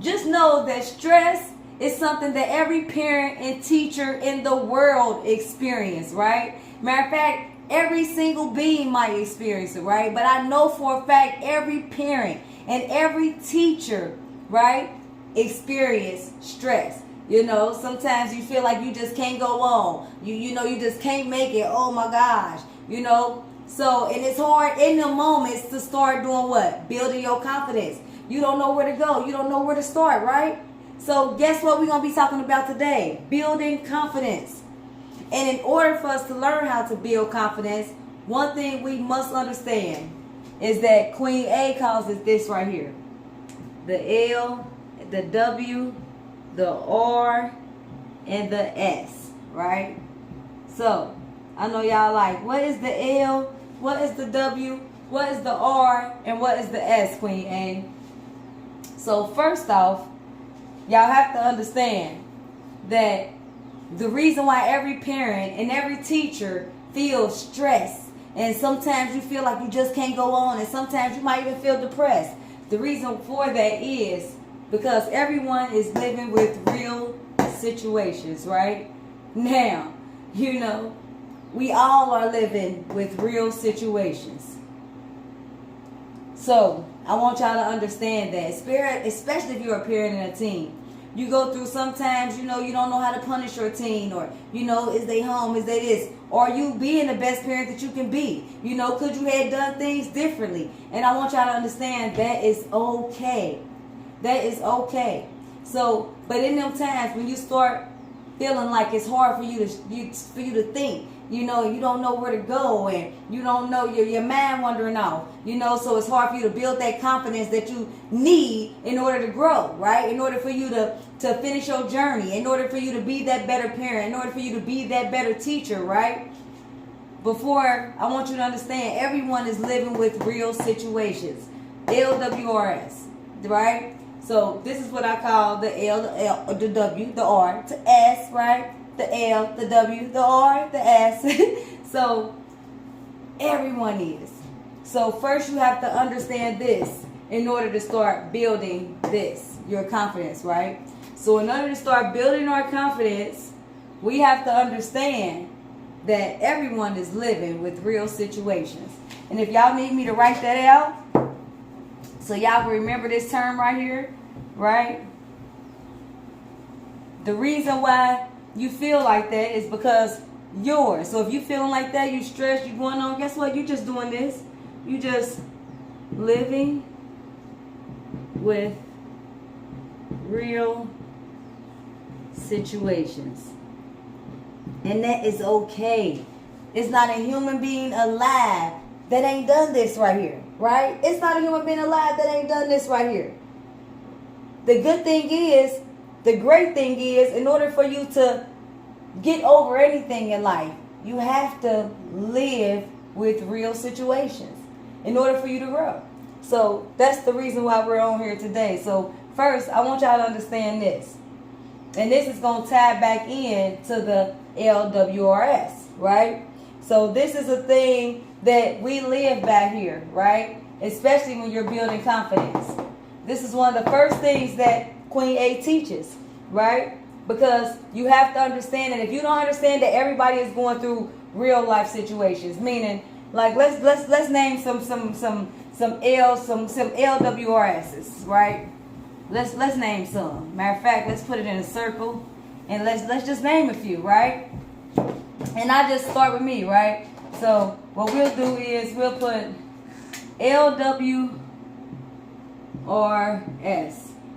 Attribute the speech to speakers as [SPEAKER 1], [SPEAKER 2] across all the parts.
[SPEAKER 1] just know that stress is something that every parent and teacher in the world experience, right? Matter of fact, every single being might experience it, right? But I know for a fact every parent and every teacher, right, experience stress. You know, sometimes you feel like you just can't go on. You know, you just can't make it. Oh my gosh. You know, so, and it's hard in the moments to start doing what? Building your confidence. You don't know where to go. You don't know where to start, right? So guess what we're going to be talking about today? Building confidence. And in order for us to learn how to build confidence, one thing we must understand is that Queen A calls it this right here. The L, the W, the R, and the S, right? So, I know y'all like, what is the L? What is the W? What is the R? And what is the S, Queen A? So, first off, y'all have to understand that the reason why every parent and every teacher feels stressed, and sometimes you feel like you just can't go on, and sometimes you might even feel depressed. The reason for that is because everyone is living with real situations, right? Now, you know, we all are living with real situations. So, I want y'all to understand that, especially if you're a parent and a teen. You go through sometimes, you know, you don't know how to punish your teen, or, you know, is they home, is they this? Or you being the best parent that you can be? You know, could you have done things differently? And I want y'all to understand that is okay. That is okay. So, but in them times when you start feeling like it's hard for you to think, you know, you don't know where to go, and you don't know, your mind wandering off, you know, so it's hard for you to build that confidence that you need in order to grow, right? In order for you to finish your journey, in order for you to be that better parent, in order for you to be that better teacher, right? Before, I want you to understand, everyone is living with real situations. LWRS, right? So this is what I call the L, the W, the R, to S, right? The L, the W, the R, the S. So everyone is. So first you have to understand this in order to start building this, your confidence, right? So in order to start building our confidence, we have to understand that everyone is living with real situations. And if y'all need me to write that out, so y'all can remember this term right here, right? The reason why you feel like that is because yours. So if you feeling like that, you stressed, you going on, guess what? You just doing this. You just living with real situations. And that is okay. It's not a human being alive that ain't done this right here, right? It's not a human being alive that ain't done this right here. The good thing is, the great thing is, in order for you to get over anything in life, you have to live with real situations in order for you to grow. So that's the reason why we're on here today. So first, I want y'all to understand this. And this is going to tie back in to the LWRS, right? So this is a thing that we live back here, right? Especially when you're building confidence. This is one of the first things that Queen A teaches, right? Because you have to understand, and if you don't understand that everybody is going through real life situations, meaning like let's name some LWRSs, right? Let's name some. Matter of fact, let's put it in a circle and let's just name a few, right? And I just start with me, right? So what we'll do is we'll put LWRS,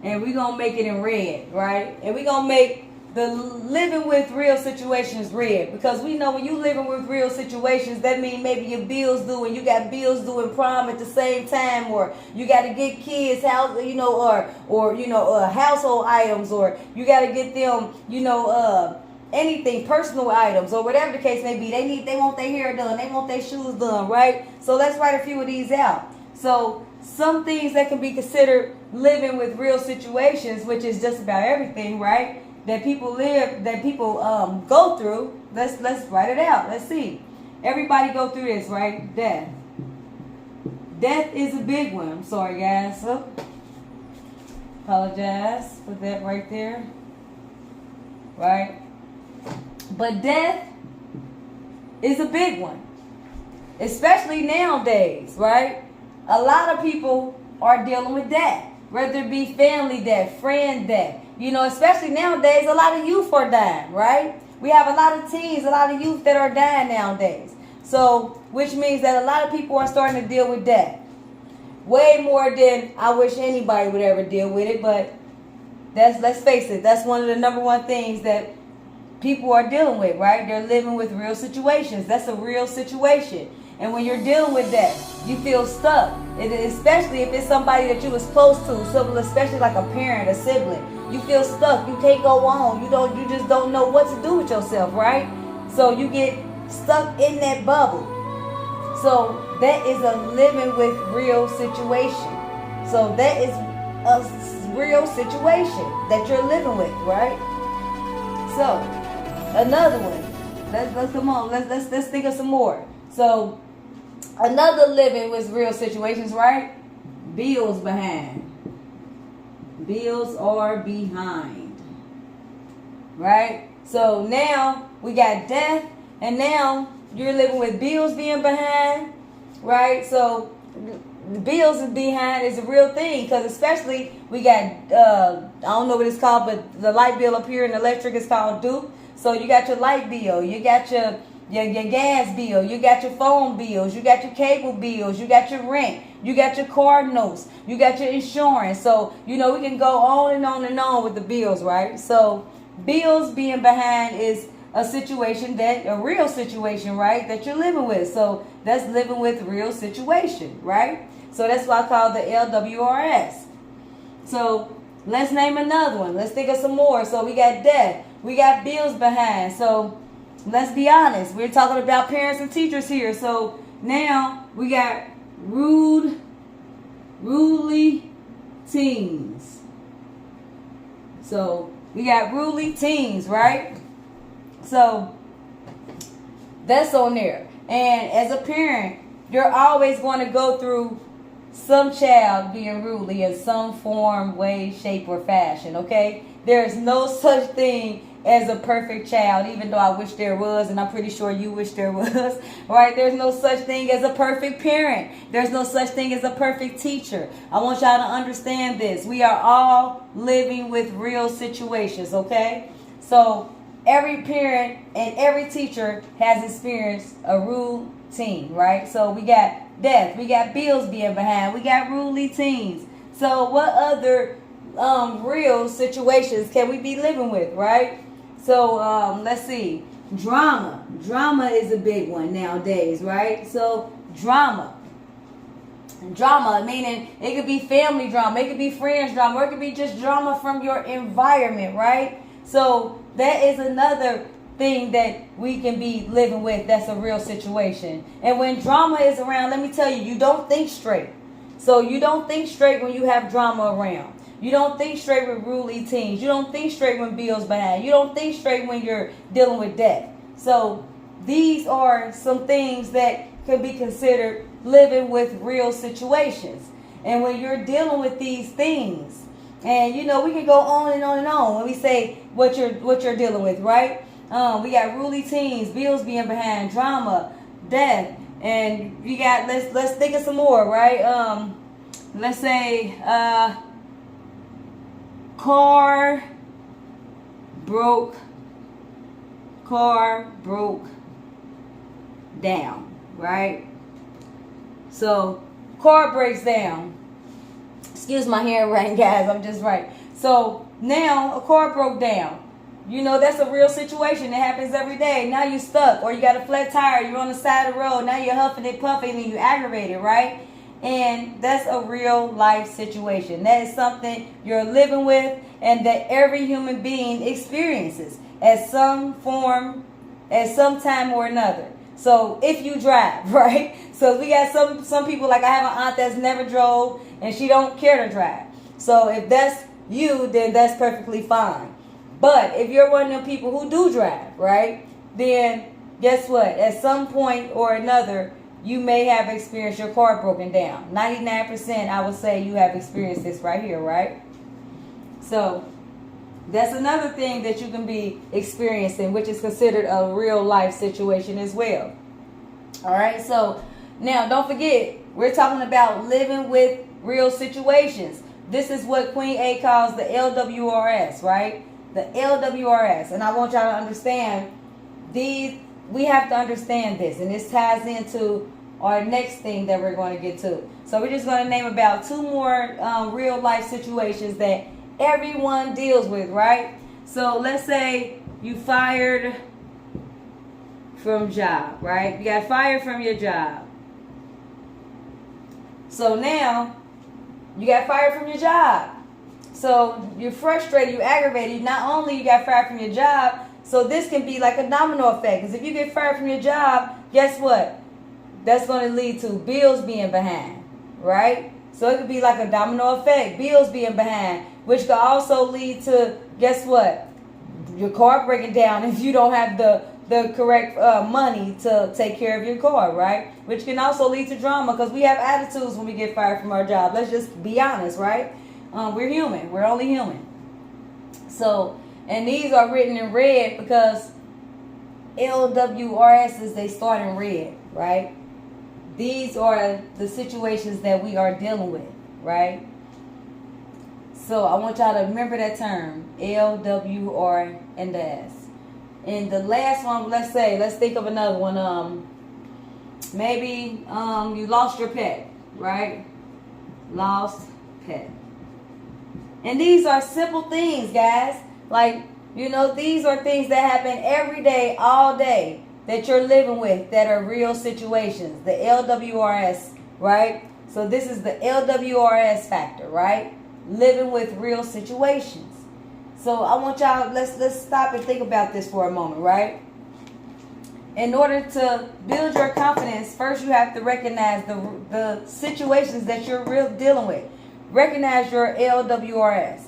[SPEAKER 1] and we're gonna make it in red, right? And we're gonna make the living with real situations red, because we know when you living with real situations, that means maybe your bills due, and you got bills due and prom at the same time, or you got to get kids house, you know, or you know, household items, or you got to get them, you know, anything, personal items, or whatever the case may be. They want their hair done, they want their shoes done, right? So let's write a few of these out. So some things that can be considered living with real situations, which is just about everything, right? That people go through. Let's write it out. Let's see. Everybody go through this, right? Death. Death is a big one. I'm sorry, guys. So, Apologize for that right there. Right? But death is a big one. Especially nowadays, right? A lot of people are dealing with death. Whether it be family death, friend death. You know, especially nowadays, a lot of youth are dying, right? We have a lot of teens, a lot of youth that are dying nowadays. So, which means that a lot of people are starting to deal with death. Way more than I wish anybody would ever deal with it. But let's face it, that's one of the number one things that people are dealing with, right? They're living with real situations. That's a real situation. And when you're dealing with that, you feel stuck. Especially if it's somebody that you was close to, so especially like a parent, a sibling. You feel stuck. You can't go on. You just don't know what to do with yourself, right? So you get stuck in that bubble. So that is a living with real situation. So that is a real situation that you're living with, right? So another one. Let's come on. Let's think of some more. So another living with real situations, right? Bills behind. Bills are behind. Right? So now we got death, and now you're living with bills being behind. Right? So the bills is behind is a real thing, because especially we got I don't know what it's called, but the light bill up here and electric is called due. So you got your light bill, you got your gas bill, you got your phone bills, you got your cable bills, you got your rent, you got your car notes, you got your insurance. So, you know, we can go on and on and on with the bills, right? So bills being behind is a situation a real situation, right, that you're living with. So that's living with real situation, right? So that's why I call the LWRS. So let's name another one. Let's think of some more. So we got death. We got bills behind. So let's be honest. We're talking about parents and teachers here. So now we got ruly teens. So we got ruly teens, right? So that's on there. And as a parent, you're always going to go through some child being ruly in some form, way, shape, or fashion, okay? There is no such thing as a perfect child, even though I wish there was, and I'm pretty sure you wish there was, right? There's no such thing as a perfect parent. There's no such thing as a perfect teacher. I want y'all to understand this. We are all living with real situations, okay? So every parent and every teacher has experienced a routine, right? So we got death, we got bills being behind, we got ruly teens. So what other real situations can we be living with, right? So let's see. Drama is a big one nowadays, right? So drama meaning it could be family drama, it could be friends drama, or it could be just drama from your environment, right? So that is another thing that we can be living with. That's a real situation. And when drama is around, let me tell you, you don't think straight. So you don't think straight when you have drama around. You don't think straight with ruly teens. You don't think straight when bills behind. You don't think straight when you're dealing with debt. So these are some things that could be considered living with real situations. And when you're dealing with these things, and you know, we can go on and on and on when we say what you're dealing with, right? We got ruly teens, bills being behind, drama, death, and you got let's think of some more, right? Let's say car broke down, right? So car breaks down. Excuse my handwriting, guys. I'm just right. So now a car broke down. You know, that's a real situation. It happens every day. Now you're stuck, or you got a flat tire. You're on the side of the road. Now you're huffing and puffing and you're aggravated, right? And that's a real life situation. That is something you're living with, and that every human being experiences at some form, at some time or another. So if you drive, right? So we got some people, like I have an aunt that's never drove and she don't care to drive. So if that's you, then that's perfectly fine. But if you're one of them people who do drive, right, then guess what? At some point or another, you may have experienced your car broken down. 99%, I would say you have experienced this right here, right? So that's another thing that you can be experiencing, which is considered a real life situation as well. All right, so now don't forget, we're talking about living with real situations. This is what Queen A calls the LWRS, right? The LWRS. And I want y'all to understand these, we have to understand this. And this ties into our next thing that we're going to get to. So we're just going to name about 2 more real life situations that everyone deals with, right? So let's say you fired from job, right? You got fired from your job. So now you got fired from your job. So you're frustrated, you're aggravated. Not only you got fired from your job, so this can be like a domino effect. Because if you get fired from your job, guess what? That's going to lead to bills being behind, right? So it could be like a domino effect, bills being behind, which could also lead to, guess what? Your car breaking down if you don't have the correct money to take care of your car, right? Which can also lead to drama, because we have attitudes when we get fired from our job. Let's just be honest, right? We're human. We're only human. So, and these are written in red because LWRSs, they start in red, right? These are the situations that we are dealing with, right? So I want y'all to remember that term, LWR and the S. And the last one, let's think of another one. Maybe you lost your pet, right? Lost pet. And these are simple things, guys. Like, you know, these are things that happen every day, all day, that you're living with, that are real situations. The LWRS, right? So this is the LWRS factor, right? Living with real situations. So I want y'all, let's stop and think about this for a moment, right? In order to build your confidence, first you have to recognize the situations that you're dealing with. Recognize your LWRS,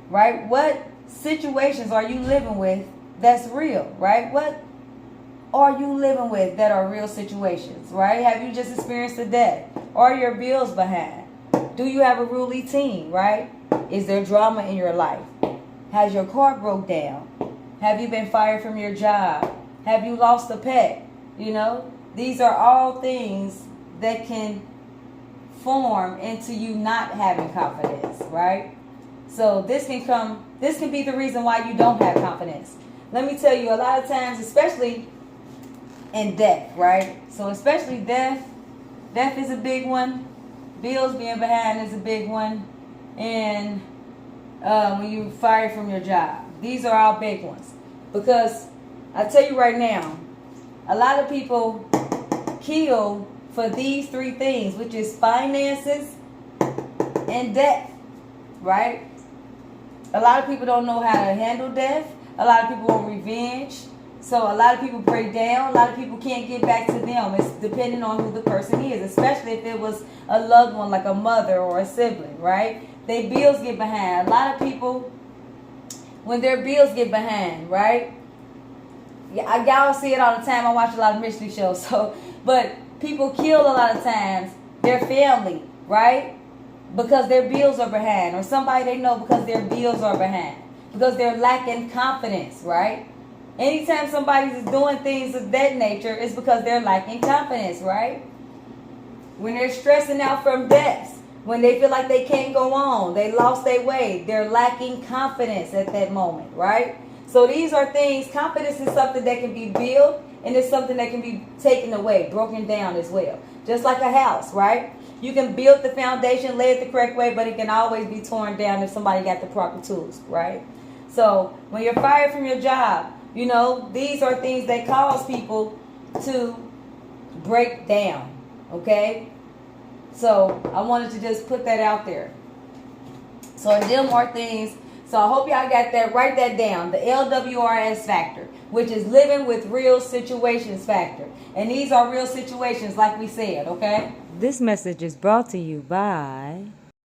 [SPEAKER 1] right? What situations are you living with that's real, right? What are you living with that are real situations, right? Have you just experienced a death? Are your bills behind? Do you have a ruly teen, right? Is there drama in your life? Has your car broke down? Have you been fired from your job? Have you lost a pet? You know, these are all things that can form into you not having confidence, right? So this can be the reason why you don't have confidence. Let me tell you, a lot of times, especially in death, right? So especially death is a big one. Bills being behind is a big one. And when you fired from your job, these are all big ones. Because I tell you right now, a lot of people kill for these 3 things, which is finances and death, right? A lot of people don't know how to handle death. A lot of people want revenge. So a lot of people break down. A lot of people can't get back to them. It's depending on who the person is, especially if it was a loved one, like a mother or a sibling, right? Their bills get behind. A lot of people, when their bills get behind, right? Yeah, y'all see it all the time. I watch a lot of mystery shows. But people kill a lot of times their family, right? Because their bills are behind. Or somebody they know because their bills are behind. Because they're lacking confidence, right? Anytime somebody is doing things of that nature, it's because they're lacking confidence, right? When they're stressing out from debts, when they feel like they can't go on, they lost their way, they're lacking confidence at that moment, right? So these are things, confidence is something that can be built, and it's something that can be taken away, broken down as well. Just like a house, right? You can build the foundation, lay it the correct way, but it can always be torn down if somebody got the proper tools, right? So when you're fired from your job, you know, these are things that cause people to break down, okay? So I wanted to just put that out there. So them are things. So I hope y'all got that. Write that down. The LWRS factor, which is living with real situations factor. And these are real situations like we said, okay? This message is brought to you by